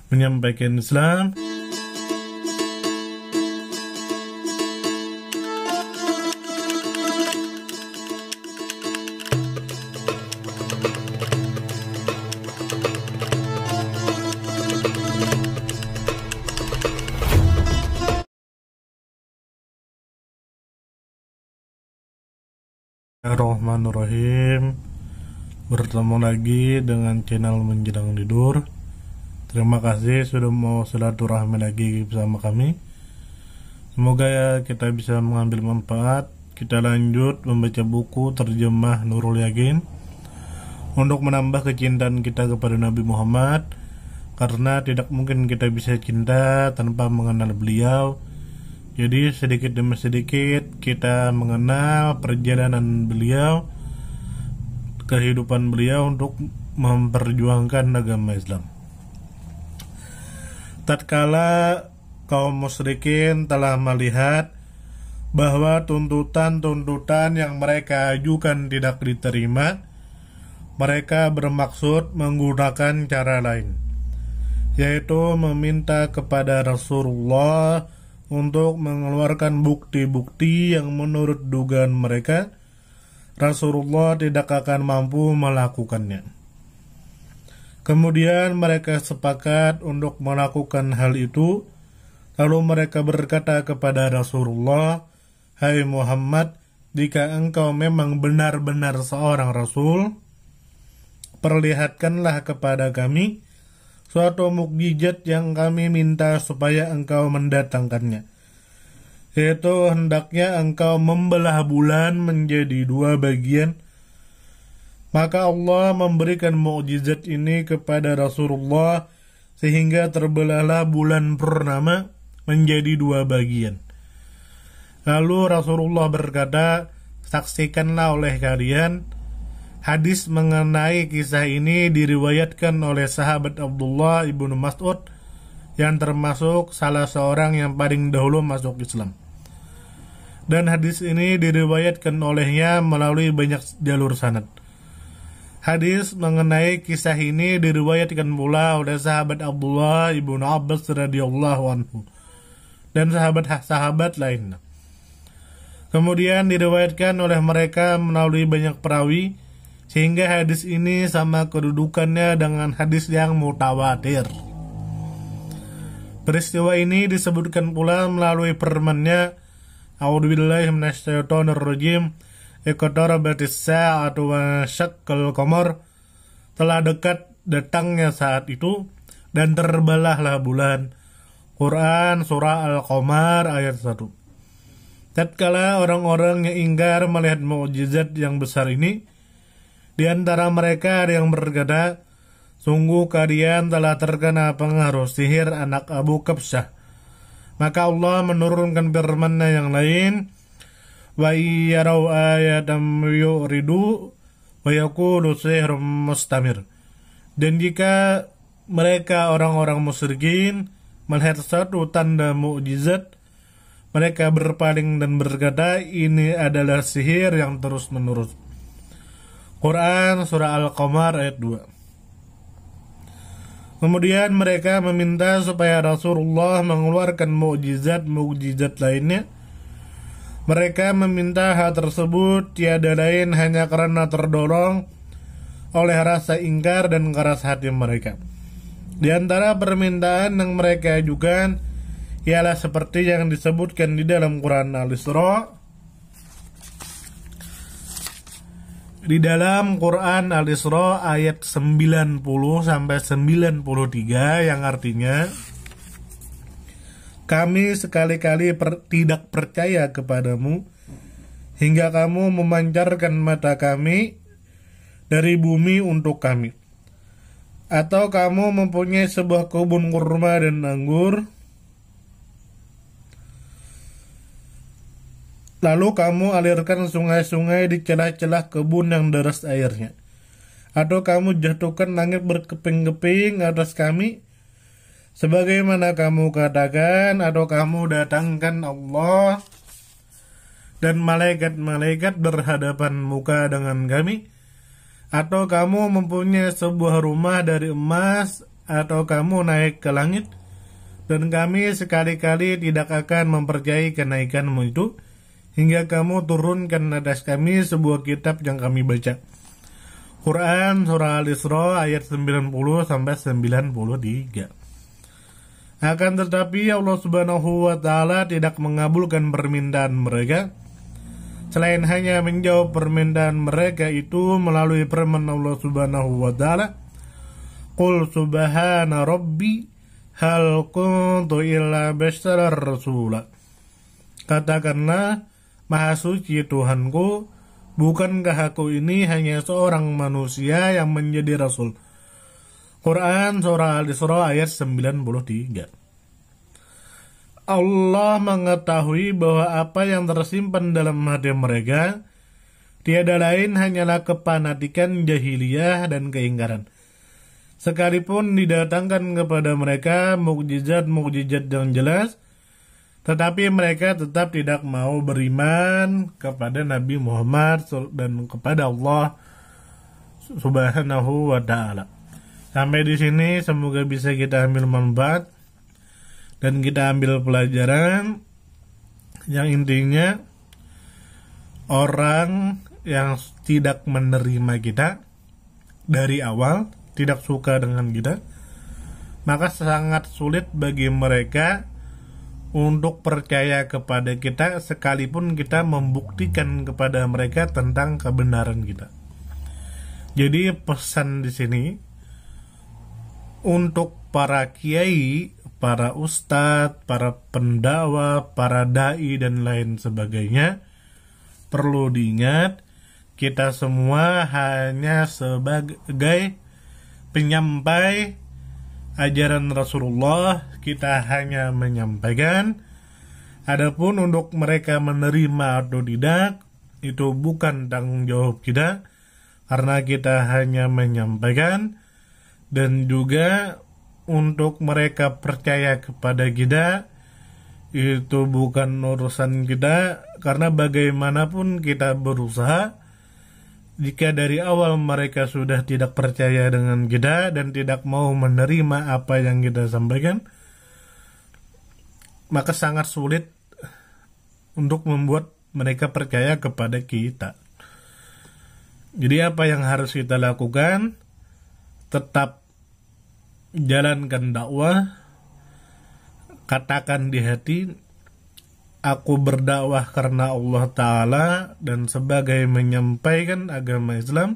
menyampaikan Islam. Bismillahirrahmanirrahim. Bertemu lagi dengan channel Menjelang Tidur. Terima kasih sudah mau silaturahmi lagi bersama kami. Semoga ya kita bisa mengambil manfaat. Kita lanjut membaca buku terjemah Nurul Yakin untuk menambah kecintaan kita kepada Nabi Muhammad, karena tidak mungkin kita bisa cinta tanpa mengenal beliau. Jadi sedikit demi sedikit kita mengenal perjalanan beliau, kehidupan beliau untuk memperjuangkan agama Islam. Tatkala kaum musyrikin telah melihat bahwa tuntutan-tuntutan yang mereka ajukan tidak diterima, mereka bermaksud menggunakan cara lain, yaitu meminta kepada Rasulullah untuk mengeluarkan bukti-bukti yang menurut dugaan mereka Rasulullah tidak akan mampu melakukannya. Kemudian mereka sepakat untuk melakukan hal itu. Lalu mereka berkata kepada Rasulullah, "Hai Muhammad, jika engkau memang benar-benar seorang Rasul, perlihatkanlah kepada kami suatu mukjizat yang kami minta supaya engkau mendatangkannya, yaitu hendaknya engkau membelah bulan menjadi 2 bagian." Maka Allah memberikan mukjizat ini kepada Rasulullah sehingga terbelahlah bulan purnama menjadi 2 bagian. Lalu Rasulullah berkata, "Saksikanlah oleh kalian." Hadis mengenai kisah ini diriwayatkan oleh sahabat Abdullah ibnu Mas'ud yang termasuk salah seorang yang paling dahulu masuk Islam. Dan hadis ini diriwayatkan olehnya melalui banyak jalur sanad. Hadis mengenai kisah ini diriwayatkan pula oleh sahabat Abdullah ibnu Abbas radhiyallahu anhu dan sahabat-sahabat lainnya. Kemudian diriwayatkan oleh mereka melalui banyak perawi, sehingga hadis ini sama kedudukannya dengan hadis yang mutawatir. Peristiwa ini disebutkan pula melalui firman-Nya, "A'udzubillahi minasyaitonirrajim, iqtarabatis sa'atu wa syaqqal qamar." Telah dekat datangnya saat itu dan terbelahlah bulan. Quran surah Al-Qamar ayat 1. Tatkala orang-orang yang ingkar melihat mukjizat yang besar ini, di antara mereka ada yang berkata, "Sungguh kalian telah terkena pengaruh sihir anak Abu Kabsyah." Maka Allah menurunkan firman-Nya yang lain, "Wa iyarau ayatam yu'ridu wa yaqulu sihrun mustamir." Dan jika mereka orang-orang musyrikin melihat satu tanda mukjizat, mereka berpaling dan berkata, "Ini adalah sihir yang terus-menerus." Quran surah Al-Qamar ayat 2. Kemudian mereka meminta supaya Rasulullah mengeluarkan mukjizat lainnya. Mereka meminta hal tersebut tiada lain hanya karena terdorong oleh rasa ingkar dan keras hati mereka. Di antara permintaan yang mereka ajukan ialah seperti yang disebutkan di dalam Quran Al-Isra. Di dalam Quran Al-Isra ayat 90 sampai 93 yang artinya, "Kami sekali-kali tidak percaya kepadamu hingga kamu memancarkan mata kami dari bumi untuk kami, atau kamu mempunyai sebuah kebun kurma dan anggur, lalu kamu alirkan sungai-sungai di celah-celah kebun yang deras airnya, atau kamu jatuhkan langit berkeping-keping atas kami sebagaimana kamu katakan, atau kamu datangkan Allah dan malaikat-malaikat berhadapan muka dengan kami, atau kamu mempunyai sebuah rumah dari emas atau kamu naik ke langit, dan kami sekali-kali tidak akan mempercayai kenaikanmu itu, hingga kamu turunkan atas kami sebuah kitab yang kami baca. Quran Surah Al-Isra ayat 90-93. Akan tetapi Allah Subhanahu wa Ta'ala tidak mengabulkan permintaan mereka, selain hanya menjawab permintaan mereka itu melalui firman Allah Subhanahu wa Ta'ala, Qul subhana rabbi hal kuntu illa basyarar rasula. Katakanlah, Maha suci Tuhanku, bukankah aku ini hanya seorang manusia yang menjadi rasul. Quran Surah Al-Isra ayat 93. Allah mengetahui bahwa apa yang tersimpan dalam hati mereka tiada lain hanyalah kepanatikan jahiliyah dan keingkaran. Sekalipun didatangkan kepada mereka mukjizat-mukjizat yang jelas, tetapi mereka tetap tidak mau beriman kepada Nabi Muhammad dan kepada Allah Subhanahu wa Ta'ala. Sampai di sini semoga bisa kita ambil manfaat dan kita ambil pelajaran yang intinya orang yang tidak menerima kita dari awal, tidak suka dengan kita, maka sangat sulit bagi mereka untuk percaya kepada kita sekalipun kita membuktikan kepada mereka tentang kebenaran kita. Jadi pesan di sini untuk para kiai, para ustadz, para pendakwah, para dai dan lain sebagainya, perlu diingat kita semua hanya sebagai penyampai ajaran Rasulullah, kita hanya menyampaikan. Adapun untuk mereka menerima atau tidak, itu bukan tanggung jawab kita, karena kita hanya menyampaikan. Dan juga untuk mereka percaya kepada kita, itu bukan urusan kita, karena bagaimanapun kita berusaha, jika dari awal mereka sudah tidak percaya dengan kita dan tidak mau menerima apa yang kita sampaikan, maka sangat sulit untuk membuat mereka percaya kepada kita. Jadi apa yang harus kita lakukan? Tetap jalankan dakwah, katakan di hati, aku berdakwah karena Allah Ta'ala dan sebagai menyampaikan agama Islam.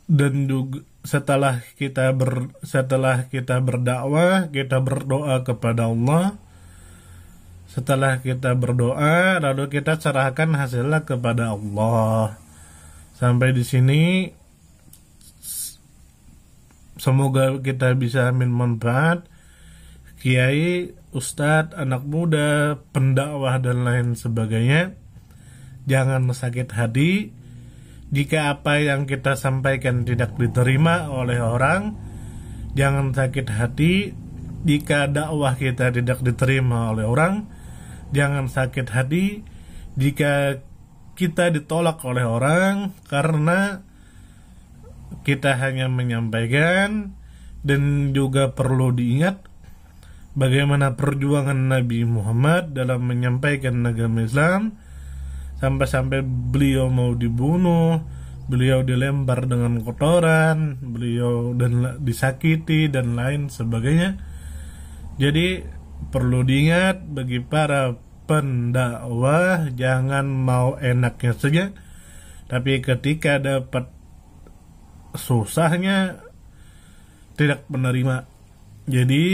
Dan juga setelah kita berdakwah, kita berdoa kepada Allah. Setelah kita berdoa, lalu kita serahkan hasilnya kepada Allah. Sampai di sini semoga kita bisa ambil manfaat. Kiai, ustadz, anak muda, pendakwah dan lain sebagainya, jangan sakit hati jika apa yang kita sampaikan tidak diterima oleh orang. Jangan sakit hati jika dakwah kita tidak diterima oleh orang. Jangan sakit hati jika kita ditolak oleh orang, karena kita hanya menyampaikan. Dan juga perlu diingat bagaimana perjuangan Nabi Muhammad dalam menyampaikan agama Islam, sampai-sampai beliau mau dibunuh, beliau dilempar dengan kotoran, beliau dan disakiti dan lain sebagainya. Jadi perlu diingat bagi para pendakwah, jangan mau enaknya saja, tapi ketika dapat susahnya tidak menerima. Jadi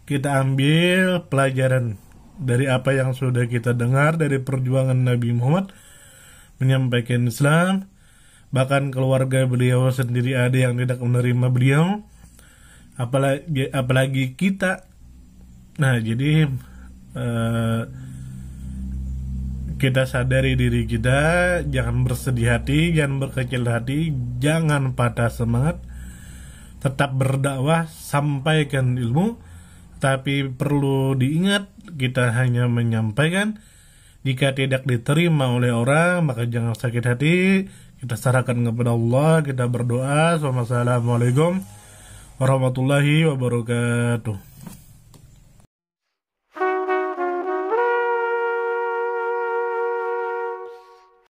kita ambil pelajaran dari apa yang sudah kita dengar dari perjuangan Nabi Muhammad menyampaikan Islam. Bahkan keluarga beliau sendiri ada yang tidak menerima beliau, apalagi kita. Nah, jadi kita sadari diri kita, jangan bersedih hati, jangan berkecil hati, jangan patah semangat, tetap berdakwah, sampaikan ilmu. Tapi perlu diingat, kita hanya menyampaikan. Jika tidak diterima oleh orang, maka jangan sakit hati. Kita serahkan kepada Allah, kita berdoa. Wassalamualaikum warahmatullahi wabarakatuh.